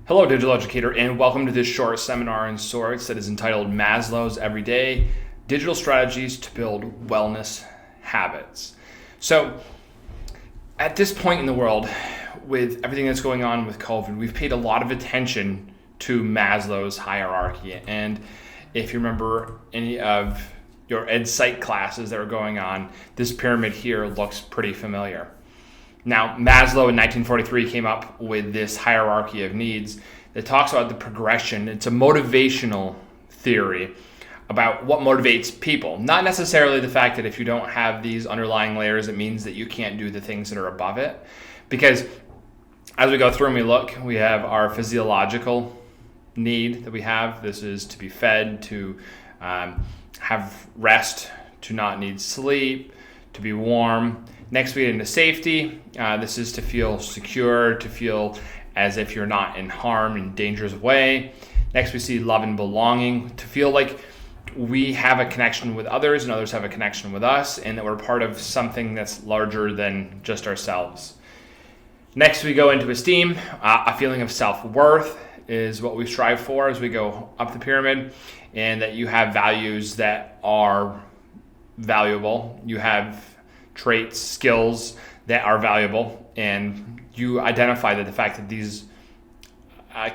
Hello, digital educator, and welcome to this short seminar in sorts that is entitled Maslow's Everyday Digital Strategies to Build Wellness Habits. So, at this point in the world, with everything that's going on with COVID, we've paid a lot of attention to Maslow's hierarchy. And if you remember any of your ed psych classes that are going on, this pyramid here looks pretty familiar. Now, Maslow in 1943 came up with this hierarchy of needs that talks about the progression. It's a motivational theory about what motivates people. Not necessarily the fact that if you don't have these underlying layers, it means that you can't do the things that are above it. Because as we go through and we look, we have our physiological need that we have. This is to be fed, to have rest, to not need sleep, to be warm. Next, we get into safety. This is to feel secure, to feel as if you're not in harm, in dangerous way. Next, we see love and belonging, to feel like we have a connection with others and others have a connection with us, and that we're part of something that's larger than just ourselves. Next, we go into esteem. A feeling of self-worth is what we strive for as we go up the pyramid, and that you have values that are valuable. You have traits, skills that are valuable, and you identify that the fact that these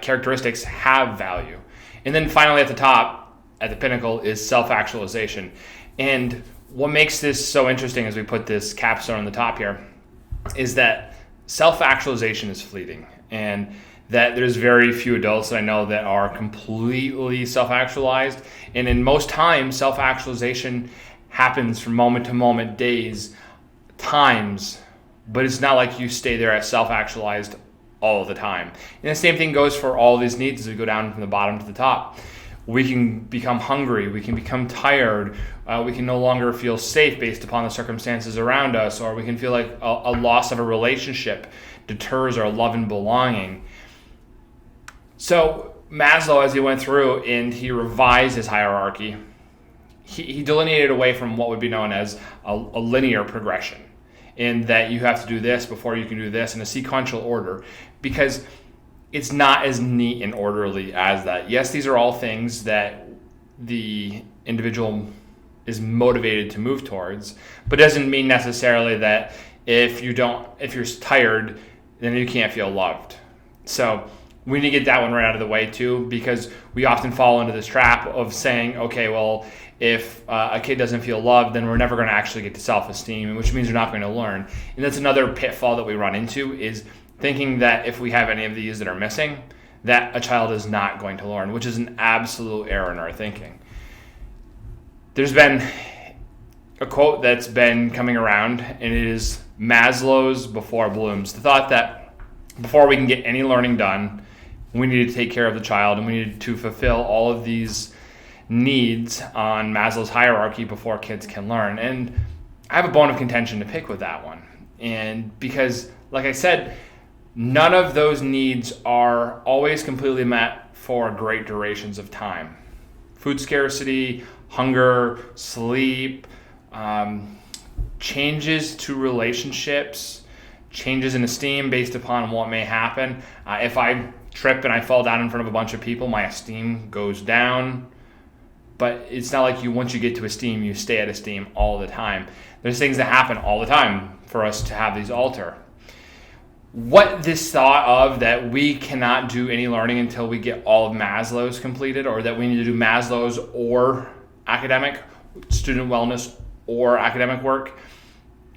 characteristics have value. And then finally at the top, at the pinnacle, is self-actualization. And what makes this so interesting as we put this capstone on the top here is that self-actualization is fleeting, and that there's very few adults that I know that are completely self-actualized. And in most times, self-actualization happens from moment to moment, days, times, but it's not like you stay there as self-actualized all the time. And the same thing goes for all these needs as we go down from the bottom to the top. We can become hungry, we can become tired, we can no longer feel safe based upon the circumstances around us, or we can feel like a loss of a relationship deters our love and belonging. So Maslow, as he went through and he revised his hierarchy, he delineated away from what would be known as a linear progression, in that you have to do this before you can do this in a sequential order, because it's not as neat and orderly as that. Yes, these are all things that the individual is motivated to move towards, but doesn't mean necessarily that if you're tired, then you can't feel loved. So we need to get that one right out of the way too, because we often fall into this trap of saying, okay, well, if a kid doesn't feel loved, then we're never going to actually get to self-esteem, which means you're not going to learn. And that's another pitfall that we run into, is thinking that if we have any of these that are missing, that a child is not going to learn, which is an absolute error in our thinking. There's been a quote that's been coming around, and it is Maslow's before blooms. The thought that before we can get any learning done, we need to take care of the child, and we need to fulfill all of these needs on Maslow's hierarchy before kids can learn. And I have a bone of contention to pick with that one. And because, like I said, none of those needs are always completely met for great durations of time. Food scarcity, hunger, sleep, changes to relationships, changes in esteem based upon what may happen. If I trip and I fall down in front of a bunch of people, my esteem goes down. But it's not like once you get to esteem, you stay at esteem all the time. There's things that happen all the time for us to have these alter. What this thought of that we cannot do any learning until we get all of Maslow's completed, or that we need to do Maslow's or academic, student wellness or academic work,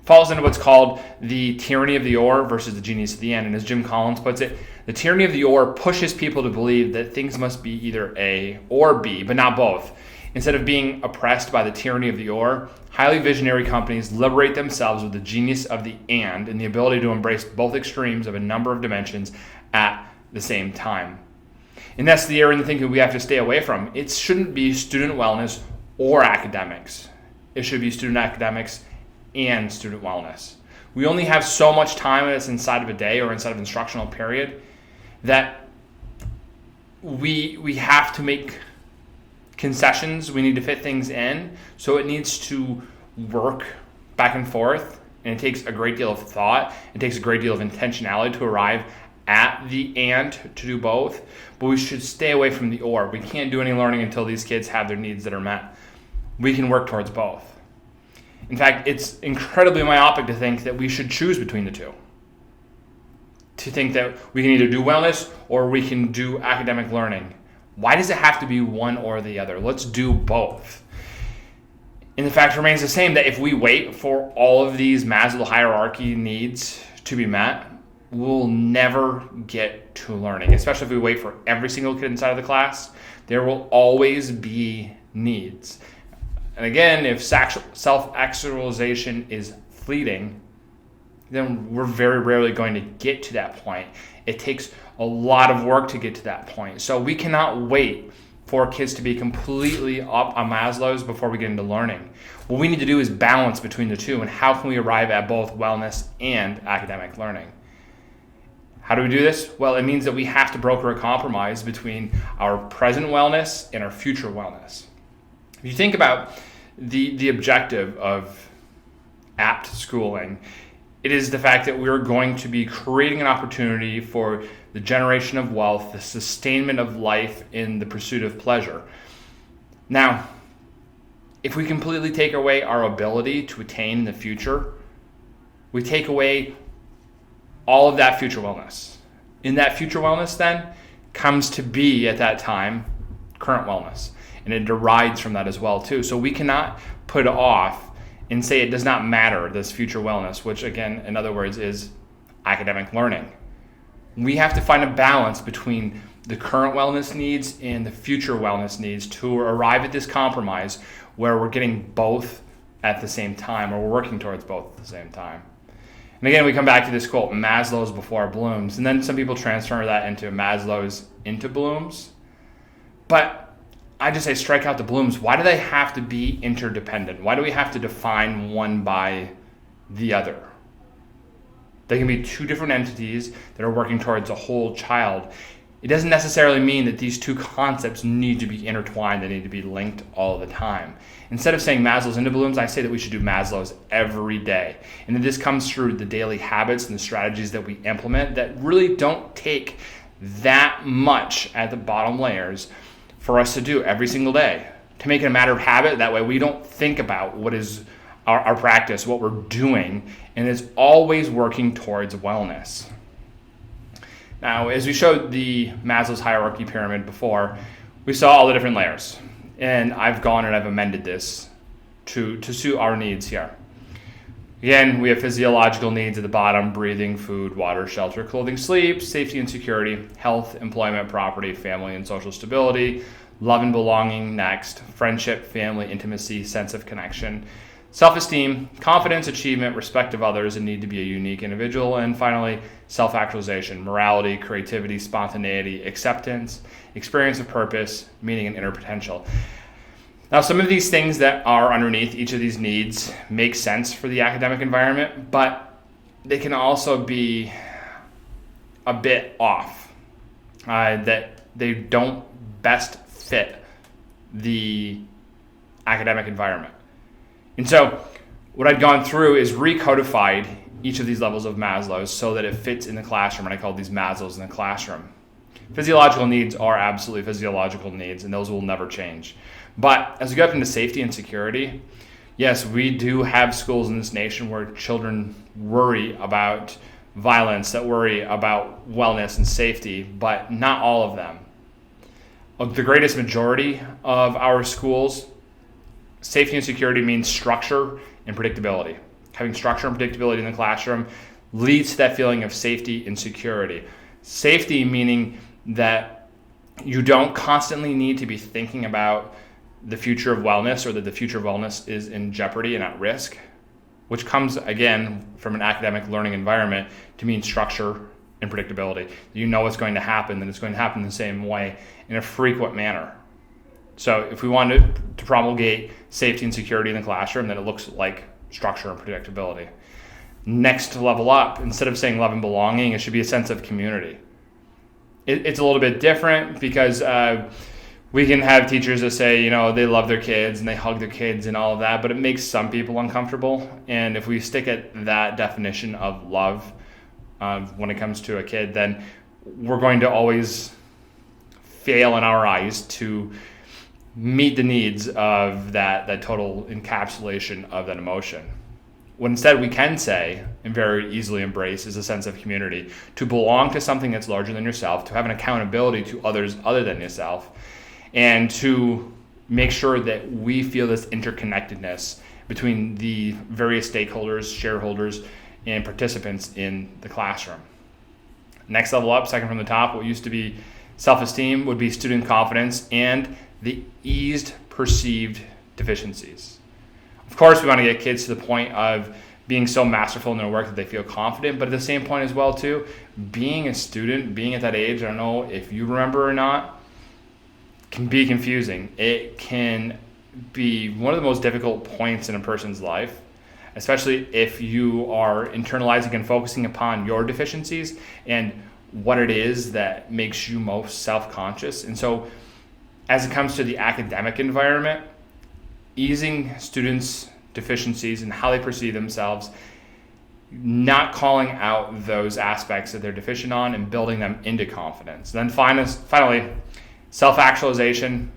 falls into what's called the tyranny of the or versus the genius of the and. And as Jim Collins puts it, the tyranny of the or pushes people to believe that things must be either A or B, but not both. Instead of being oppressed by the tyranny of the or, highly visionary companies liberate themselves with the genius of the and the ability to embrace both extremes of a number of dimensions at the same time. And that's the error in the thinking we have to stay away from. It shouldn't be student wellness or academics. It should be student academics and student wellness. We only have so much time that's inside of a day or inside of an instructional period that we have to make concessions. We need to fit things in, so it needs to work back and forth, and it takes a great deal of thought. It takes a great deal of intentionality to arrive at the and to do both, but we should stay away from the or. We can't do any learning until these kids have their needs that are met. We can work towards both. In fact, it's incredibly myopic to think that we should choose between the two. To think that we can either do wellness or we can do academic learning. Why does it have to be one or the other? Let's do both. And the fact remains the same that if we wait for all of these Maslow hierarchy needs to be met, we'll never get to learning. Especially if we wait for every single kid inside of the class, there will always be needs. And again, if self-actualization is fleeting, then we're very rarely going to get to that point. It takes a lot of work to get to that point. So we cannot wait for kids to be completely up on Maslow's before we get into learning. What we need to do is balance between the two, and how can we arrive at both wellness and academic learning? How do we do this? Well, it means that we have to broker a compromise between our present wellness and our future wellness. If you think about the objective of apt schooling, it is the fact that we're going to be creating an opportunity for the generation of wealth, the sustainment of life in the pursuit of pleasure. Now, if we completely take away our ability to attain in the future, we take away all of that future wellness. In that future wellness then comes to be at that time current wellness. And it derives from that as well too. So we cannot put off and say it does not matter, this future wellness, which again, in other words, is academic learning. We have to find a balance between the current wellness needs and the future wellness needs to arrive at this compromise where we're getting both at the same time, or we're working towards both at the same time. And again, we come back to this quote, Maslow's before Bloom's, and then some people transfer that into Maslow's into Bloom's. But I just say strike out the Bloom's. Why do they have to be interdependent? Why do we have to define one by the other? They can be two different entities that are working towards a whole child. It doesn't necessarily mean that these two concepts need to be intertwined. They need to be linked all the time. Instead of saying Maslow's into Bloom's, I say that we should do Maslow's every day. And that this comes through the daily habits and the strategies that we implement that really don't take that much at the bottom layers for us to do every single day, to make it a matter of habit. That way we don't think about what is our practice, what we're doing, and it's always working towards wellness. Now, as we showed the Maslow's hierarchy pyramid before, we saw all the different layers, and I've gone and I've amended this to suit our needs here. Again, we have physiological needs at the bottom: breathing, food, water, shelter, clothing, sleep, safety and security, health, employment, property, family and social stability, love and belonging next, friendship, family, intimacy, sense of connection, self-esteem, confidence, achievement, respect of others, and need to be a unique individual, and finally, self-actualization, morality, creativity, spontaneity, acceptance, experience of purpose, meaning and inner potential. Now, some of these things that are underneath each of these needs make sense for the academic environment, but they can also be a bit off, that they don't best fit the academic environment. And so what I've gone through is recodified each of these levels of Maslow's so that it fits in the classroom, and I call these Maslow's in the classroom. Physiological needs are absolutely physiological needs, and those will never change. But as we go up into safety and security, yes, we do have schools in this nation where children worry about violence, that worry about wellness and safety, but not all of them. Of the greatest majority of our schools, safety and security means structure and predictability. Having structure and predictability in the classroom leads to that feeling of safety and security. Safety meaning that you don't constantly need to be thinking about the future of wellness, or that the future of wellness is in jeopardy and at risk, which comes again from an academic learning environment to mean structure and predictability. You know what's going to happen, and it's going to happen the same way in a frequent manner. So if we want to promulgate safety and security in the classroom, then it looks like structure and predictability. Next level up, instead of saying love and belonging, it should be a sense of community. It's a little bit different because we can have teachers that say, you know, they love their kids and they hug their kids and all of that, but it makes some people uncomfortable. And if we stick at that definition of love, when it comes to a kid, then we're going to always fail in our eyes to meet the needs of that total encapsulation of that emotion. What instead we can say and very easily embrace is a sense of community, to belong to something that's larger than yourself, to have an accountability to others other than yourself, and to make sure that we feel this interconnectedness between the various stakeholders, shareholders, and participants in the classroom. Next level up, second from the top, what used to be self-esteem would be student confidence and the eased perceived deficiencies. Of course, we want to get kids to the point of being so masterful in their work that they feel confident, but at the same point as well too, being a student, being at that age, I don't know if you remember or not, can be confusing. It can be one of the most difficult points in a person's life, especially if you are internalizing and focusing upon your deficiencies and what it is that makes you most self-conscious. And so as it comes to the academic environment, easing students' deficiencies and how they perceive themselves, not calling out those aspects that they're deficient on and building them into confidence. Then finally, self-actualization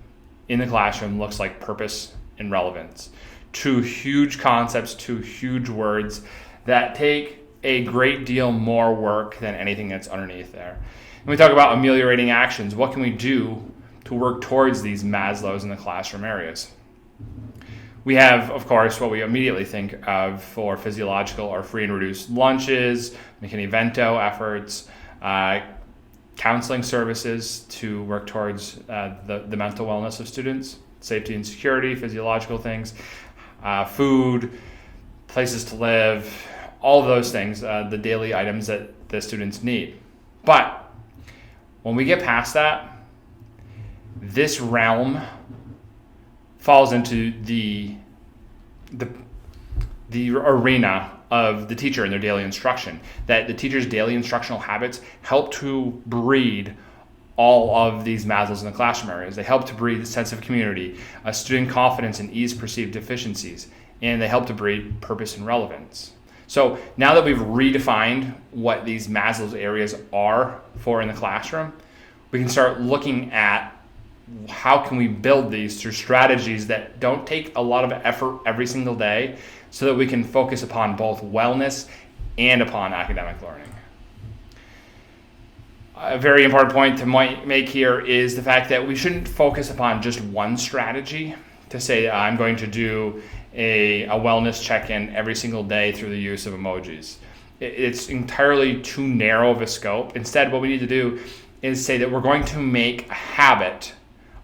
in the classroom looks like purpose and relevance. Two huge concepts, two huge words that take a great deal more work than anything that's underneath there. And we talk about ameliorating actions. What can we do to work towards these Maslows in the classroom areas? We have, of course, what we immediately think of for physiological or free and reduced lunches, McKinney-Vento efforts, counseling services to work towards the mental wellness of students, safety and security, physiological things, food, places to live, all of those things, the daily items that the students need. But when we get past that, this realm falls into the arena of the teacher and their daily instruction, that the teacher's daily instructional habits help to breed all of these Maslows in the classroom areas. They help to breed a sense of community, student confidence and ease perceived deficiencies, and they help to breed purpose and relevance. So now that we've redefined what these Maslow's areas are for in the classroom, we can start looking at how can we build these through strategies that don't take a lot of effort every single day so that we can focus upon both wellness and upon academic learning. A very important point to make here is the fact that we shouldn't focus upon just one strategy to say I'm going to do a wellness check-in every single day through the use of emojis. It's entirely too narrow of a scope. Instead, what we need to do is say that we're going to make a habit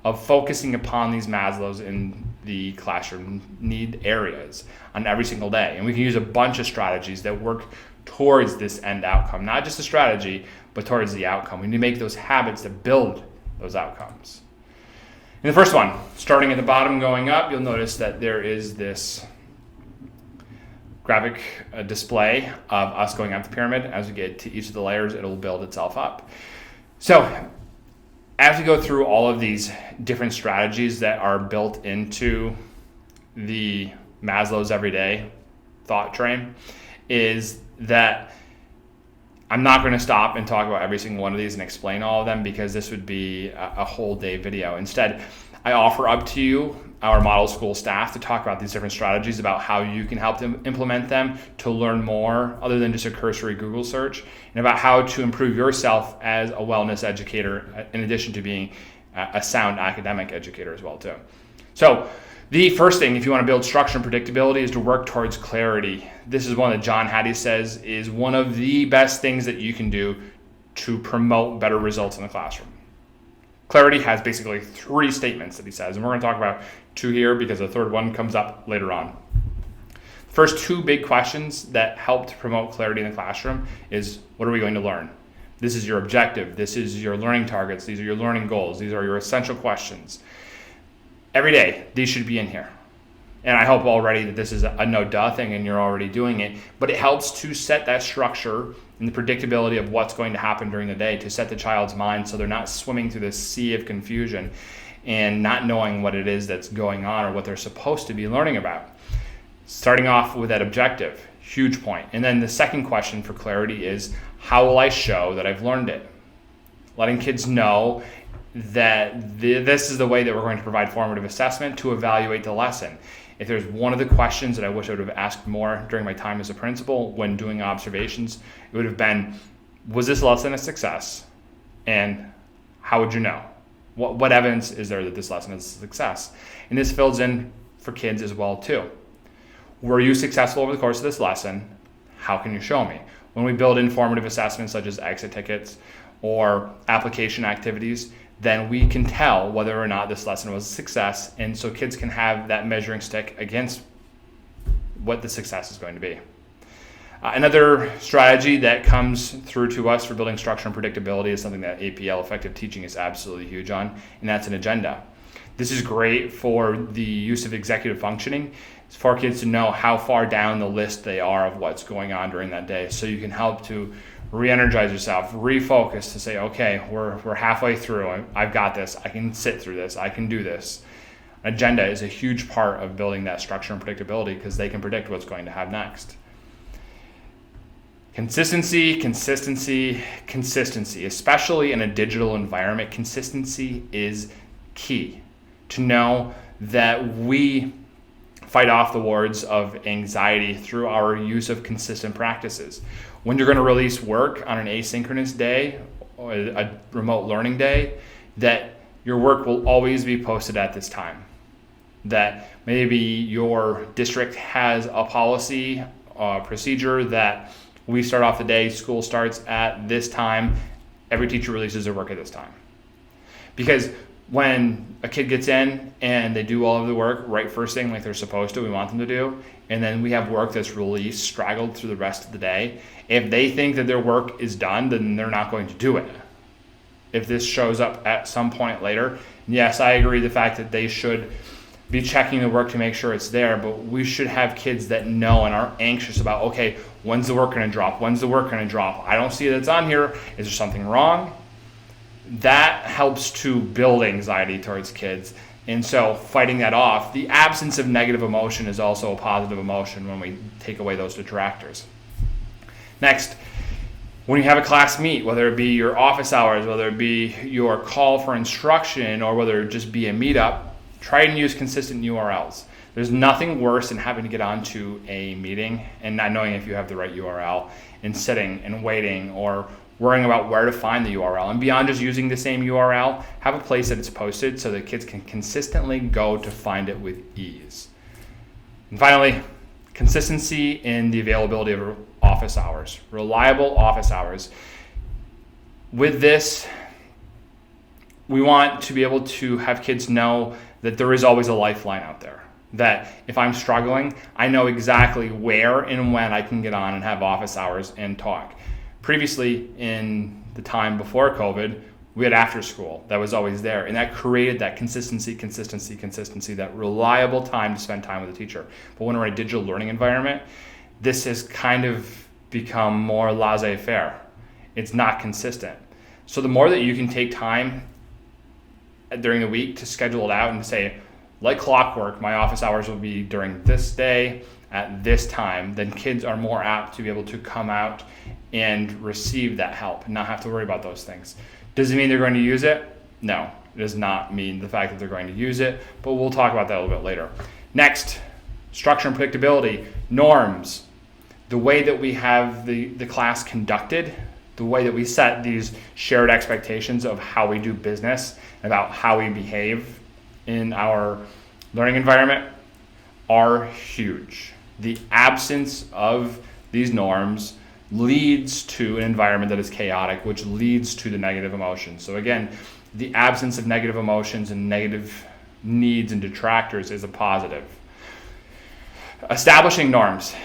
of focusing upon these Maslows in the classroom need areas on every single day. And we can use a bunch of strategies that work towards this end outcome, not just a strategy, but towards the outcome. We need to make those habits that build those outcomes. In the first one, starting at the bottom going up, you'll notice that there is this graphic display of us going up the pyramid. As we get to each of the layers, it'll build itself up. So as we go through all of these different strategies that are built into the Maslow's everyday thought train, is that I'm not going to stop and talk about every single one of these and explain all of them, because this would be a whole day video. Instead, I offer up to you, our model school staff, to talk about these different strategies, about how you can help them implement them to learn more other than just a cursory Google search, and about how to improve yourself as a wellness educator, in addition to being a sound academic educator as well too. So the first thing, if you want to build structure and predictability, is to work towards clarity. This is one that John Hattie says is one of the best things that you can do to promote better results in the classroom. Clarity has basically 3 statements that he says, and we're going to talk about 2 here because the third one comes up later on. First 2 big questions that help to promote clarity in the classroom is, what are we going to learn? This is your objective. This is your learning targets. These are your learning goals. These are your essential questions. Every day, these should be in here. And I hope already that this is a no-duh thing and you're already doing it, but it helps to set that structure and the predictability of what's going to happen during the day, to set the child's mind so they're not swimming through this sea of confusion and not knowing what it is that's going on or what they're supposed to be learning about. Starting off with that objective, huge point. And then the second question for clarity is, How will I show that I've learned it? Letting kids know that this is the way that we're going to provide formative assessment to evaluate the lesson. If there's one of the questions that I wish I would have asked more during my time as a principal when doing observations, it would have been, was this lesson a success? And how would you know? What evidence is there that this lesson is a success? And this fills in for kids as well too. Were you successful over the course of this lesson? How can you show me? When we build in formative assessments such as exit tickets or application activities, then we can tell whether or not this lesson was a success, and so kids can have that measuring stick against what the success is going to be. Another strategy that comes through to us for building structure and predictability is something that APL, effective teaching, is absolutely huge on, and that's an agenda. This is great for the use of executive functioning. It's for kids to know how far down the list they are of what's going on during that day, so you can help to re-energize yourself, refocus to say, okay, we're halfway through. I've got this. I can sit through this. I can do this. Agenda is a huge part of building that structure and predictability because they can predict what's going to happen next. Consistency, especially in a digital environment. Consistency is key. To know that we fight off the wards of anxiety through our use of consistent practices. When you're going to release work on an asynchronous day or a remote learning day, that your work will always be posted at this time. That maybe your district has a policy, procedure that we start off the day, school starts at this time, every teacher releases their work at this time. Because when a kid gets in and they do all of the work right first thing like they're supposed to, we want them to do, and then we have work that's released, straggled through the rest of the day, if they think that their work is done, then they're not going to do it. If this shows up at some point later, yes, I agree the fact that they should be checking the work to make sure it's there, but we should have kids that know and are anxious about, okay, when's the work going to drop? When's the work going to drop? I don't see that it's on here. Is there something wrong? That helps to build anxiety towards kids. And so fighting that off, the absence of negative emotion is also a positive emotion when we take away those detractors. Next, when you have a class meet, whether it be your office hours, whether it be your call for instruction, or whether it just be a meetup, try and use consistent URLs. There's nothing worse than having to get onto a meeting and not knowing if you have the right URL and sitting and waiting or worrying about where to find the URL. And beyond just using the same URL, have a place that it's posted so that kids can consistently go to find it with ease. And finally, consistency in the availability of office hours, reliable office hours. With this, we want to be able to have kids know that there is always a lifeline out there. That if I'm struggling, I know exactly where and when I can get on and have office hours and talk. Previously, in the time before COVID, we had after school that was always there, and that created that consistency, that reliable time to spend time with a teacher. But when we're in a digital learning environment, this has kind of become more laissez-faire. It's not consistent. So the more that you can take time during the week to schedule it out and say, like clockwork, my office hours will be during this day at this time, then kids are more apt to be able to come out and receive that help and not have to worry about those things. Does it mean they're going to use it? No, it does not mean the fact that they're going to use it, but we'll talk about that a little bit later. Next, structure and predictability, norms. The way that we have the class conducted, the way that we set these shared expectations of how we do business, about how we behave in our learning environment are huge. The absence of these norms leads to an environment that is chaotic, which leads to the negative emotions. So again, the absence of negative emotions and negative needs and detractors is a positive. Establishing norms.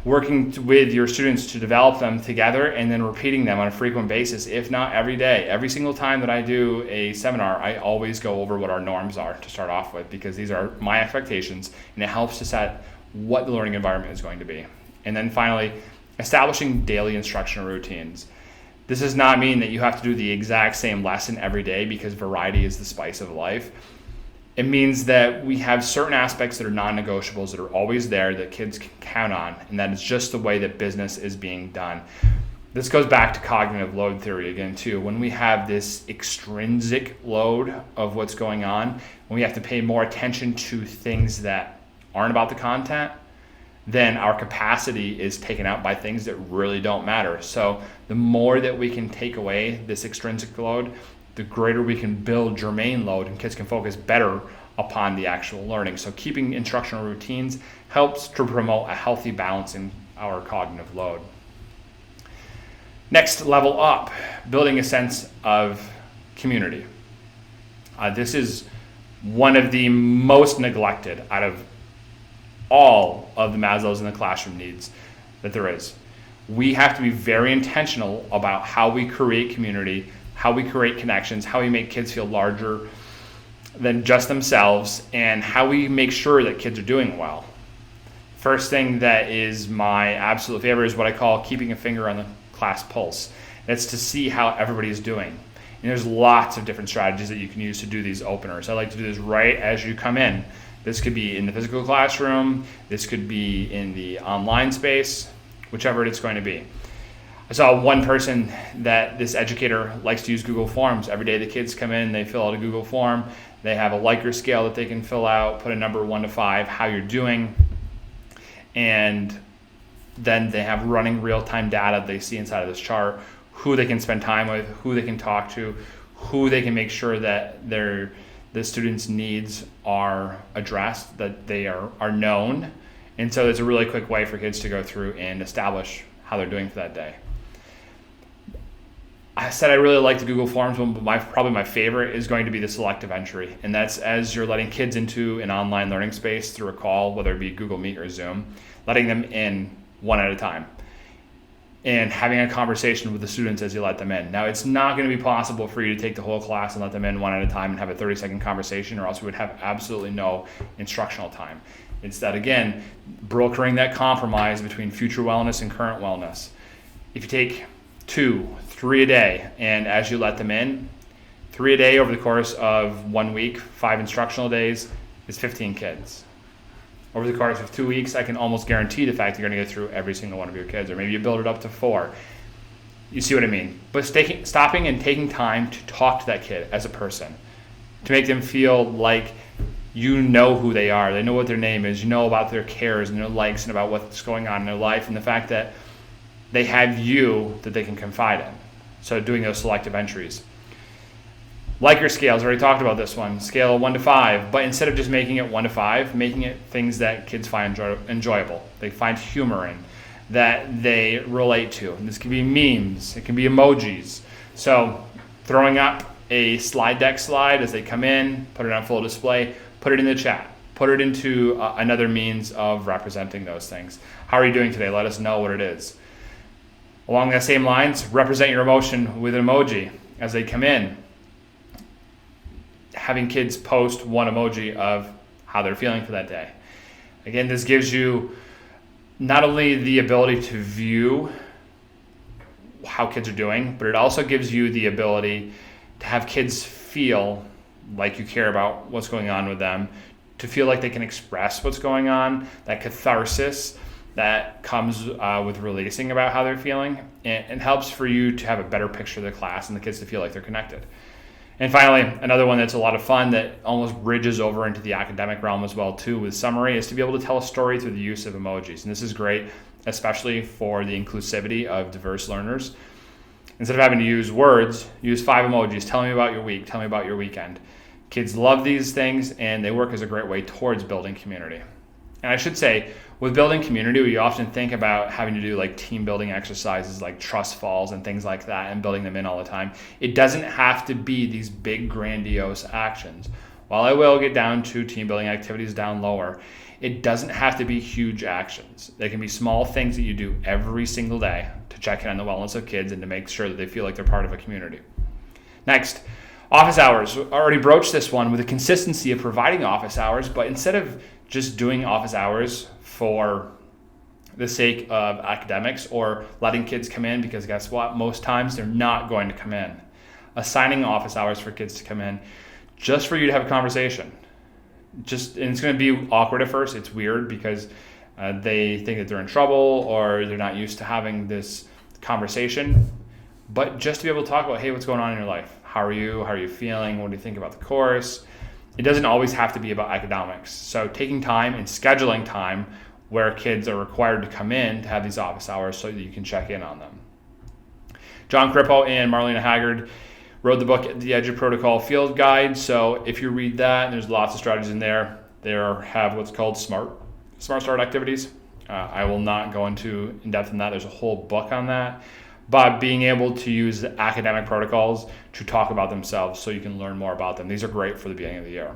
Working with your students to develop them together and then repeating them on a frequent basis, if not every day. Every single time that I do a seminar, I always go over what our norms are to start off with, because these are my expectations and it helps to set what the learning environment is going to be. And then finally, establishing daily instructional routines. This does not mean that you have to do the exact same lesson every day, because variety is the spice of life. It means that we have certain aspects that are non-negotiables that are always there that kids can count on, and that is just the way that business is being done. This goes back to cognitive load theory again too. When we have this extrinsic load of what's going on, when we have to pay more attention to things that aren't about the content, then our capacity is taken out by things that really don't matter. So the more that we can take away this extrinsic load, the greater we can build germane load, and kids can focus better upon the actual learning. So keeping instructional routines helps to promote a healthy balance in our cognitive load. Next level up, building a sense of community. This is one of the most neglected out of all of the Maslow's in the classroom needs that there is. We have to be very intentional about how we create community, how we create connections, how we make kids feel larger than just themselves, and how we make sure that kids are doing well. First thing that is my absolute favorite is what I call keeping a finger on the class pulse. That's to see how everybody is doing. And there's lots of different strategies that you can use to do these openers. I like to do this right as you come in. This could be in the physical classroom, this could be in the online space, whichever it's going to be. I saw one person that this educator likes to use Google Forms. Every day the kids come in, they fill out a Google form, they have a Likert scale that they can fill out, put a number 1 to 5, how you're doing, and then they have running real-time data they see inside of this chart, who they can spend time with, who they can talk to, who they can make sure that the students' needs are addressed, that they are known. And so it's a really quick way for kids to go through and establish how they're doing for that day. I said I really like the Google Forms one, but probably my favorite is going to be the selective entry. And that's as you're letting kids into an online learning space through a call, whether it be Google Meet or Zoom, letting them in one at a time and having a conversation with the students as you let them in. Now, it's not going to be possible for you to take the whole class and let them in one at a time and have a 30-second conversation, or else we would have absolutely no instructional time. It's that, again, brokering that compromise between future wellness and current wellness. If you take 2, 3 a day, and as you let them in, 3 a day over the course of 1 week, 5 instructional days, is 15 kids. Over the course of 2 weeks, I can almost guarantee the fact you're going to go through every single one of your kids, or maybe you build it up to 4. You see what I mean? But stopping and taking time to talk to that kid as a person, to make them feel like you know who they are, they know what their name is, you know about their cares and their likes and about what's going on in their life, and the fact that they have you that they can confide in. So doing those selective entries. Likert scales, I already talked about this one, scale 1 to 5, but instead of just making it 1 to 5, making it things that kids find enjoyable, they find humor in, that they relate to. And this can be memes, it can be emojis. So throwing up a slide deck slide as they come in, put it on full display, put it in the chat, put it into another means of representing those things. How are you doing today? Let us know what it is. Along the same lines, represent your emotion with an emoji as they come in. Having kids post one emoji of how they're feeling for that day. Again, this gives you not only the ability to view how kids are doing, but it also gives you the ability to have kids feel like you care about what's going on with them, to feel like they can express what's going on, that catharsis that comes with releasing about how they're feeling, and helps for you to have a better picture of the class and the kids to feel like they're connected. And finally, another one that's a lot of fun that almost bridges over into the academic realm as well too with summary is to be able to tell a story through the use of emojis. And this is great, especially for the inclusivity of diverse learners. Instead of having to use words, use 5 emojis. Tell me about your week. Tell me about your weekend. Kids love these things, and they work as a great way towards building community. And I should say, with building community, we often think about having to do like team building exercises like trust falls and things like that and building them in all the time. It doesn't have to be these big grandiose actions. While I will get down to team building activities down lower, it doesn't have to be huge actions. They can be small things that you do every single day to check in on the wellness of kids and to make sure that they feel like they're part of a community. Next, office hours. I already broached this one with the consistency of providing office hours, but instead of just doing office hours for the sake of academics or letting kids come in, because guess what? Most times they're not going to come in. Assigning office hours for kids to come in just for you to have a conversation. And it's going to be awkward at first. It's weird because they think that they're in trouble or they're not used to having this conversation, but just to be able to talk about, hey, what's going on in your life? How are you? How are you feeling? What do you think about the course? It doesn't always have to be about academics. So taking time and scheduling time where kids are required to come in to have these office hours so that you can check in on them. John Crippo and Marlena Haggard wrote the book, The Edge of Protocol Field Guide. So if you read that, there's lots of strategies in there. They have what's called smart start activities. I will not go into in depth on that. There's a whole book on that. But being able to use the academic protocols to talk about themselves so you can learn more about them. These are great for the beginning of the year.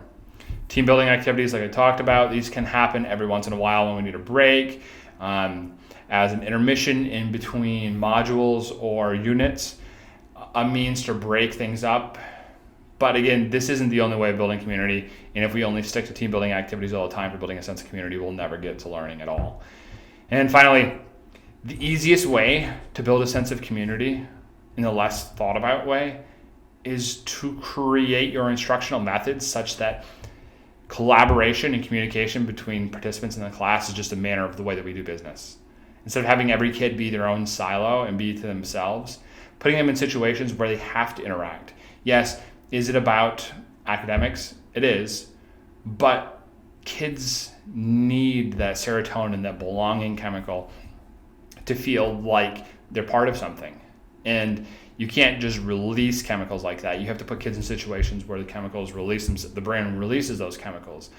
Team building activities, like I talked about, these can happen every once in a while when we need a break, as an intermission in between modules or units, a means to break things up. But again, this isn't the only way of building community. And if we only stick to team building activities all the time for building a sense of community, we'll never get to learning at all. And finally, the easiest way to build a sense of community in a less thought about way is to create your instructional methods such that collaboration and communication between participants in the class is just a manner of the way that we do business. Instead of having every kid be their own silo and be to themselves, putting them in situations where they have to interact. Yes, is it about academics? It is, but kids need that serotonin, that belonging chemical, to feel like they're part of something. And you can't just release chemicals like that. You have to put kids in situations where the chemicals release them, the brain releases those chemicals.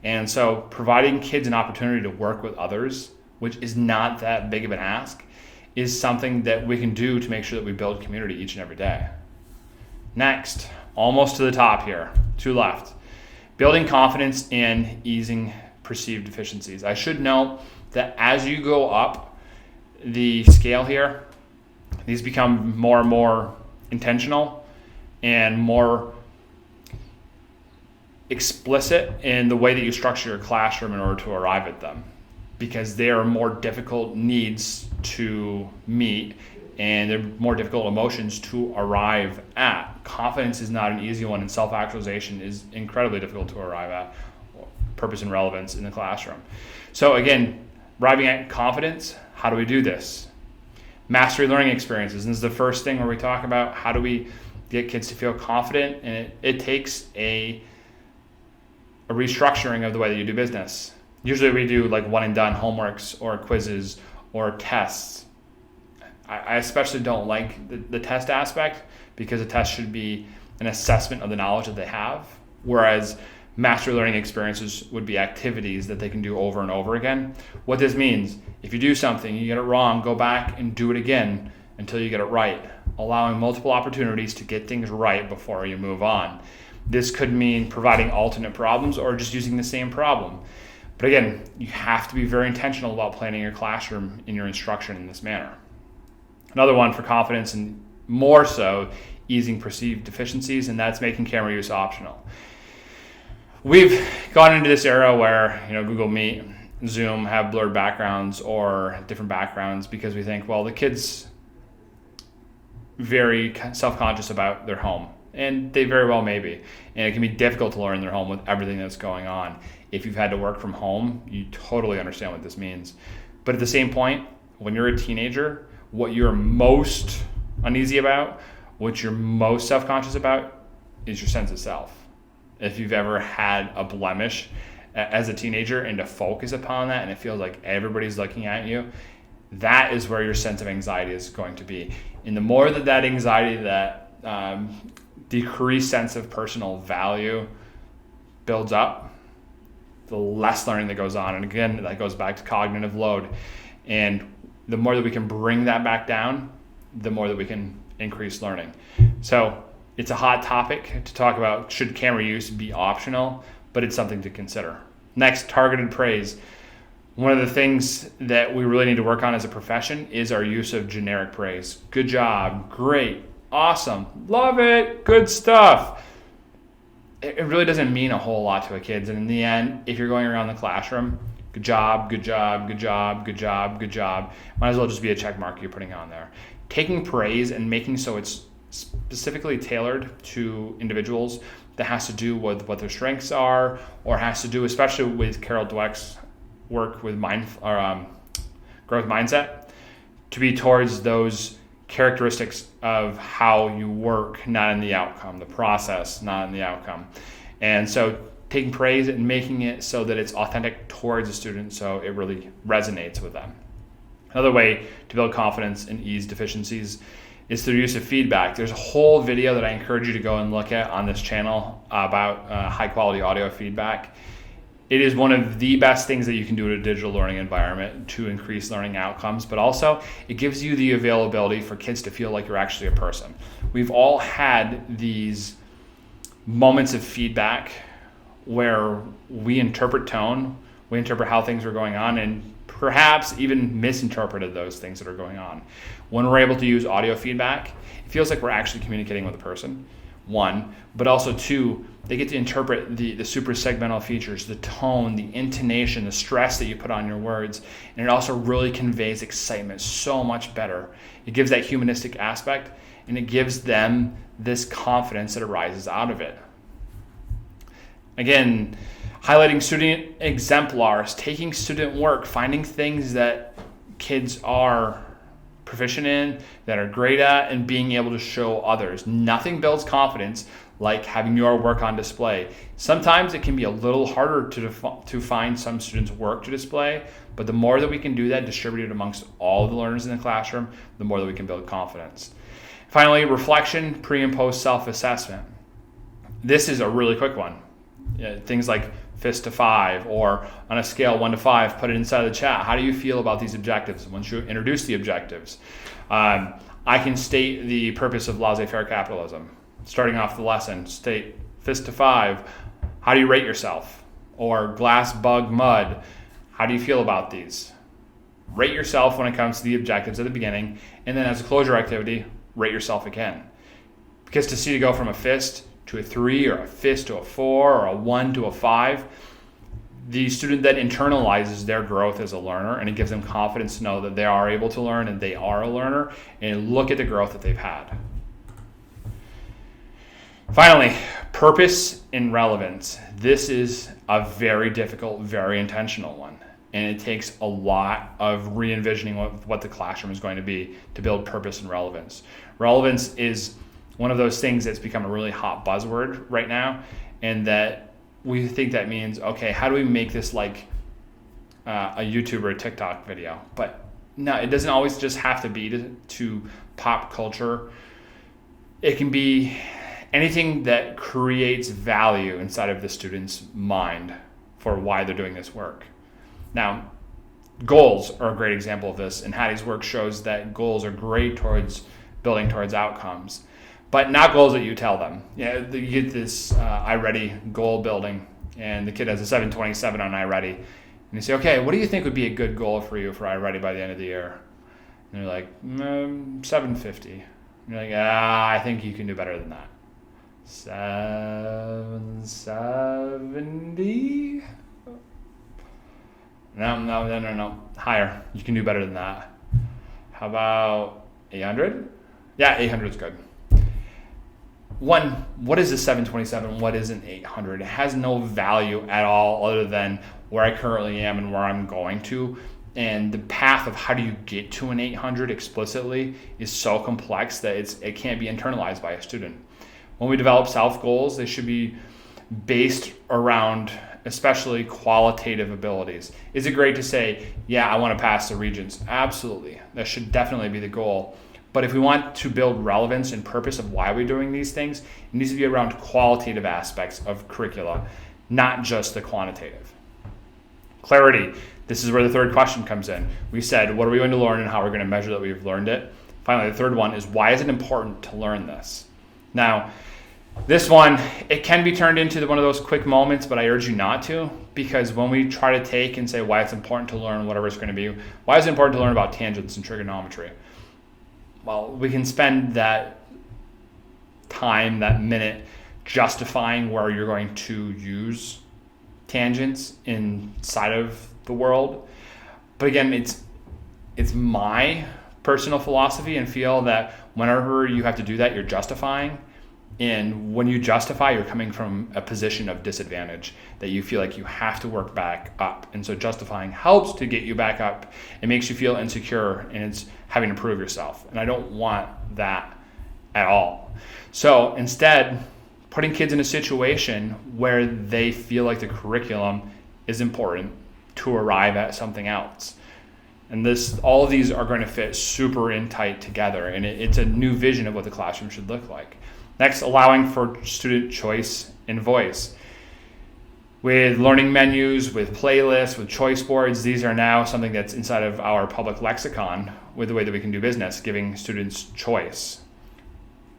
And so providing kids an opportunity to work with others, which is not that big of an ask, is something that we can do to make sure that we build community each and every day. Next, almost to the top here, two left. Building confidence and easing perceived deficiencies. I should note that as you go up the scale here, these become more and more intentional and more explicit in the way that you structure your classroom in order to arrive at them, because they are more difficult needs to meet and they're more difficult emotions to arrive at. Confidence is not an easy one, and self-actualization is incredibly difficult to arrive at. Purpose and relevance in the classroom. So again, arriving at confidence, how do we do this? Mastery learning experiences. And this is the first thing where we talk about how do we get kids to feel confident, and it takes a restructuring of the way that you do business. Usually we do like one and done homeworks or quizzes or tests. I especially don't like the test aspect, because a test should be an assessment of the knowledge that they have, whereas mastery learning experiences would be activities that they can do over and over again. What this means, if you do something, you get it wrong, go back and do it again until you get it right, allowing multiple opportunities to get things right before you move on. This could mean providing alternate problems or just using the same problem. But again, you have to be very intentional about planning your classroom and your instruction in this manner. Another one for confidence, and more so easing perceived deficiencies, and that's making camera use optional. We've gone into this era where Google Meet, Zoom have blurred backgrounds or different backgrounds because we think, well, the kid's very self-conscious about their home, and they very well may be. And it can be difficult to learn in their home with everything that's going on. If you've had to work from home, you totally understand what this means. But at the same point, when you're a teenager, what you're most uneasy about, what you're most self-conscious about, is your sense of self. If you've ever had a blemish as a teenager and to focus upon that, and it feels like everybody's looking at you, that is where your sense of anxiety is going to be. And the more that anxiety, that decreased sense of personal value builds up, the less learning that goes on. And again, that goes back to cognitive load. And the more that we can bring that back down, the more that we can increase learning. So it's a hot topic to talk about, should camera use be optional, but it's something to consider. Next, targeted praise. One of the things that we really need to work on as a profession is our use of generic praise. Good job, great, awesome, love it, good stuff. It really doesn't mean a whole lot to a kid. And in the end, if you're going around the classroom, good job, good job, good job, good job, good job, might as well just be a check mark you're putting on there. Taking praise and making so it's specifically tailored to individuals, that has to do with what their strengths are, or has to do, especially with Carol Dweck's work with growth mindset, to be towards those characteristics of how you work, not in the outcome, the process, not in the outcome. And so taking praise and making it so that it's authentic towards the student so it really resonates with them. Another way to build confidence and ease deficiencies is through use of feedback. There's a whole video that I encourage you to go and look at on this channel about high quality audio feedback. It is one of the best things that you can do in a digital learning environment to increase learning outcomes, but also it gives you the availability for kids to feel like you're actually a person. We've all had these moments of feedback where we interpret tone, we interpret how things are going on, and perhaps even misinterpreted those things that are going on. When we're able to use audio feedback, it feels like we're actually communicating with a person, one, but also two, they get to interpret the super segmental features, the tone, the intonation, the stress that you put on your words, and it also really conveys excitement so much better. It gives that humanistic aspect, and it gives them this confidence that arises out of it. Again, highlighting student exemplars, taking student work, finding things that kids are proficient in, that are great at, and being able to show others. Nothing builds confidence like having your work on display. Sometimes it can be a little harder to find some students' work to display, but the more that we can do that distributed amongst all the learners in the classroom, the more that we can build confidence. Finally, reflection, pre and post self-assessment. This is a really quick one. Things like fist to 5, or on a scale 1 to 5, put it inside of the chat. How do you feel about these objectives once you introduce the objectives? I can state the purpose of laissez-faire capitalism. Starting off the lesson, state fist to 5. How do you rate yourself? Or glass, bug, mud. How do you feel about these? Rate yourself when it comes to the objectives at the beginning, and then as a closure activity, rate yourself again. Because to see to go from a fist to a 3, or a fist to a 4, or a 1 to a 5, the student then internalizes their growth as a learner, and it gives them confidence to know that they are able to learn and they are a learner, and look at the growth that they've had. Finally, purpose and relevance. This is a very difficult, very intentional one, and it takes a lot of re-envisioning what the classroom is going to be to build purpose and relevance. Relevance is one of those things that's become a really hot buzzword right now, and that we think that means, okay, how do we make this like a YouTube or a TikTok video? But no, it doesn't always just have to be to pop culture. It can be anything that creates value inside of the student's mind for why they're doing this work. Now, goals are a great example of this, and Hattie's work shows that goals are great towards building towards outcomes, but not goals that you tell them. You get this iReady goal building, and the kid has a 727 on iReady, and you say, okay, what do you think would be a good goal for you for iReady by the end of the year? And they're like, 750. And you're like, I think you can do better than that. 770? No. Higher. You can do better than that. How about 800? Yeah, 800 is good. One, what is a 727? What is an 800? It has no value at all other than where I currently am and where I'm going to. And the path of how do you get to an 800 explicitly is so complex that it can't be internalized by a student. When we develop self goals, they should be based around especially qualitative abilities. Is it great to say, yeah, I want to pass the Regents? Absolutely. That should definitely be the goal. But if we want to build relevance and purpose of why we're doing these things, it needs to be around qualitative aspects of curricula, not just the quantitative. Clarity. This is where the third question comes in. We said, what are we going to learn and how we're going to measure that we've learned it? Finally, the third one is, why is it important to learn this? Now, this one, it can be turned into one of those quick moments, but I urge you not to, because when we try to take and say why it's important to learn whatever it's going to be, why is it important to learn about tangents and trigonometry? Well, we can spend that time, that minute, justifying where you're going to use tangents inside of the world. But again, it's my personal philosophy and feel that whenever you have to do that, you're justifying. And when you justify, you're coming from a position of disadvantage that you feel like you have to work back up. And so justifying helps to get you back up. It makes you feel insecure and it's having to prove yourself. And I don't want that at all. So instead, putting kids in a situation where they feel like the curriculum is important to arrive at something else. And all of these are going to fit super in tight together. And it's a new vision of what the classroom should look like. Next, allowing for student choice and voice. With learning menus, with playlists, with choice boards, these are now something that's inside of our public lexicon with the way that we can do business, giving students choice.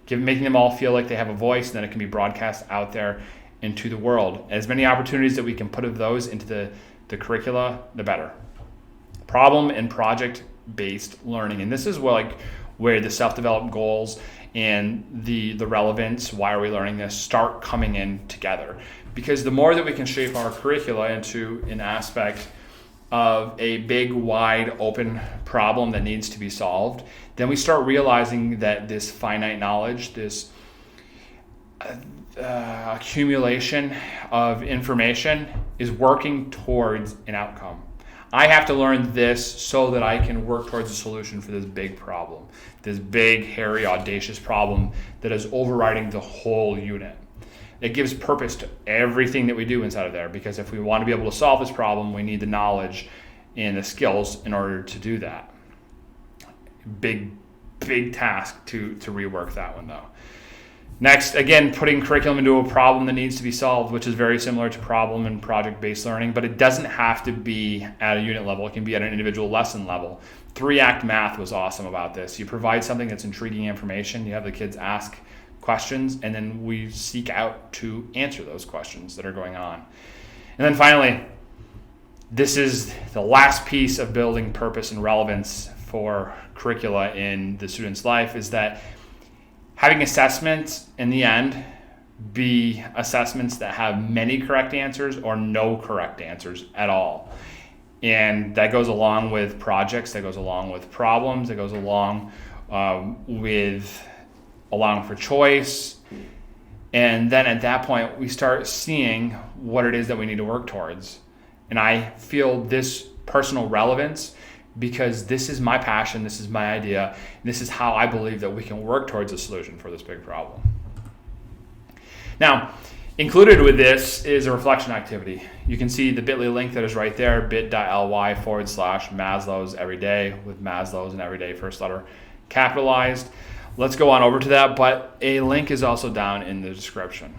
Making them all feel like they have a voice, and then it can be broadcast out there into the world. As many opportunities that we can put of those into the curricula, the better. Problem and project-based learning. And this is where the self-developed goals and the relevance, why are we learning this, start coming in together. Because the more that we can shape our curricula into an aspect of a big, wide, open problem that needs to be solved, then we start realizing that this finite knowledge, this accumulation of information is working towards an outcome. I have to learn this so that I can work towards a solution for this big problem, this big, hairy, audacious problem that is overriding the whole unit. It gives purpose to everything that we do inside of there, because if we want to be able to solve this problem, we need the knowledge and the skills in order to do that. Big task to rework that one though. Next, again, putting curriculum into a problem that needs to be solved, which is very similar to problem and project-based learning, but it doesn't have to be at a unit level. It can be at an individual lesson level. 3-act math was awesome about this. You provide something that's intriguing information, you have the kids ask questions, and then we seek out to answer those questions that are going on. And then finally, this is the last piece of building purpose and relevance for curricula in the student's life, is that having assessments in the end be assessments that have many correct answers or no correct answers at all. And that goes along with projects, that goes along with problems, that goes along with allowing for choice. And then at that point, we start seeing what it is that we need to work towards. And I feel this personal relevance because this is my passion, this is my idea, and this is how I believe that we can work towards a solution for this big problem. Now, included with this is a reflection activity. You can see the bit.ly link that is right there, bit.ly/Maslows everyday, with Maslows and everyday first letter capitalized. Let's go on over to that, but a link is also down in the description.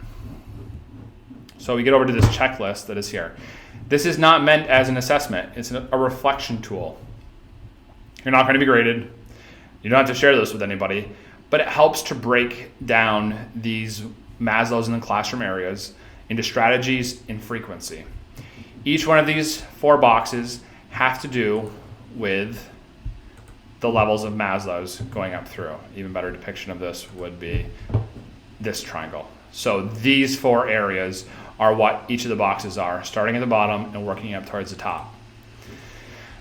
So we get over to this checklist that is here. This is not meant as an assessment. It's a reflection tool. You're not going to be graded. You don't have to share this with anybody, but it helps to break down these Maslow's in the classroom areas into strategies and frequency. Each one of these 4 boxes have to do with the levels of Maslow's going up through. Even better depiction of this would be this triangle. So these 4 areas are what each of the boxes are, starting at the bottom and working up towards the top.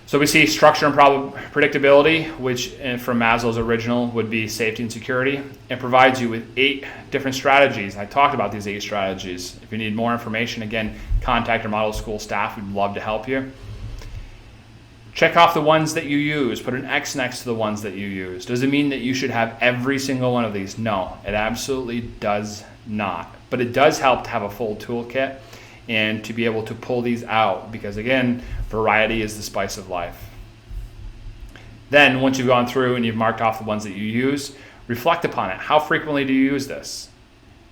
So we see structure and predictability, which from Maslow's original would be safety and security. It provides you with 8 different strategies. I talked about these 8 strategies. If you need more information, again, contact our model school staff. We'd love to help you. Check off the ones that you use. Put an X next to the ones that you use. Does it mean that you should have every single one of these? No, it absolutely does not. But it does help to have a full toolkit and to be able to pull these out, because again, variety is the spice of life. Then once you've gone through and you've marked off the ones that you use, reflect upon it. How frequently do you use this?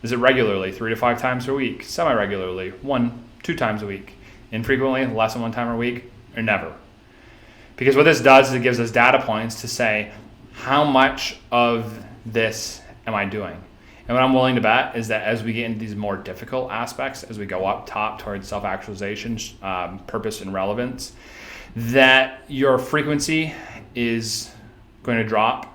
Is it regularly, 3 to 5 times a week? Semi-regularly, 1-2 times a week? Infrequently, less than 1 time a week, or never? Because what this does is it gives us data points to say, how much of this am I doing? And what I'm willing to bet is that as we get into these more difficult aspects, as we go up top towards self-actualization, purpose and relevance, that your frequency is going to drop,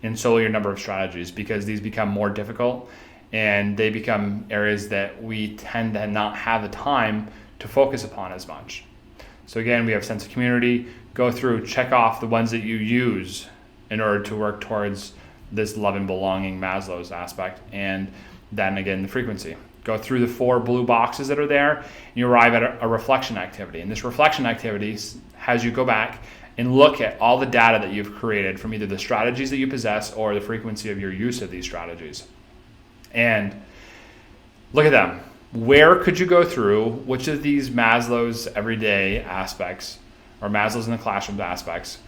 and so will your number of strategies, because these become more difficult and they become areas that we tend to not have the time to focus upon as much. So again, we have sense of community. Go through, check off the ones that you use in order to work towards this love and belonging Maslow's aspect, and then again the frequency. Go through the 4 blue boxes that are there, and you arrive at a reflection activity. And this reflection activity has you go back and look at all the data that you've created from either the strategies that you possess or the frequency of your use of these strategies. And look at them. Where could you go through? Which of these Maslow's everyday aspects or Maslow's in the classroom aspects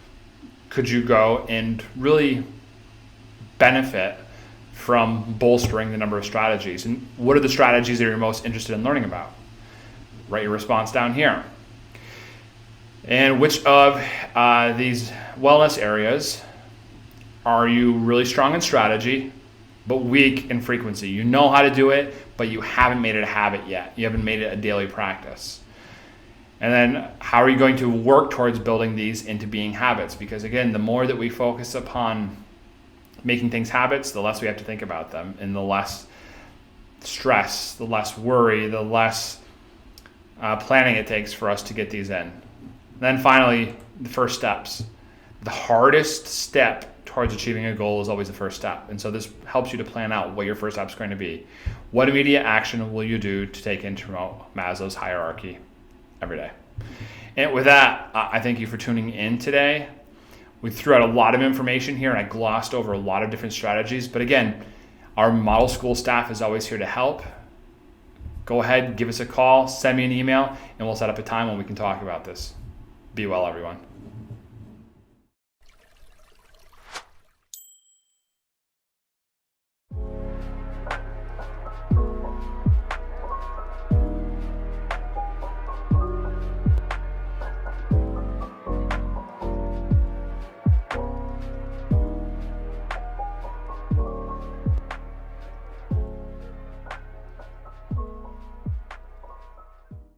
could you go and really benefit from bolstering the number of strategies? And what are the strategies that you're most interested in learning about? Write your response down here. And which of these wellness areas are you really strong in strategy, but weak in frequency? You know how to do it, but you haven't made it a habit yet. You haven't made it a daily practice. And then how are you going to work towards building these into being habits? Because again, the more that we focus upon making things habits, the less we have to think about them, and the less stress, the less worry, the less planning it takes for us to get these in. And then finally, the first steps. The hardest step towards achieving a goal is always the first step. And so this helps you to plan out what your first step is going to be. What immediate action will you do to take and promote Maslow's hierarchy every day? And with that, I thank you for tuning in today. We threw out a lot of information here, and I glossed over a lot of different strategies. But again, our model school staff is always here to help. Go ahead, give us a call, send me an email, and we'll set up a time when we can talk about this. Be well, everyone.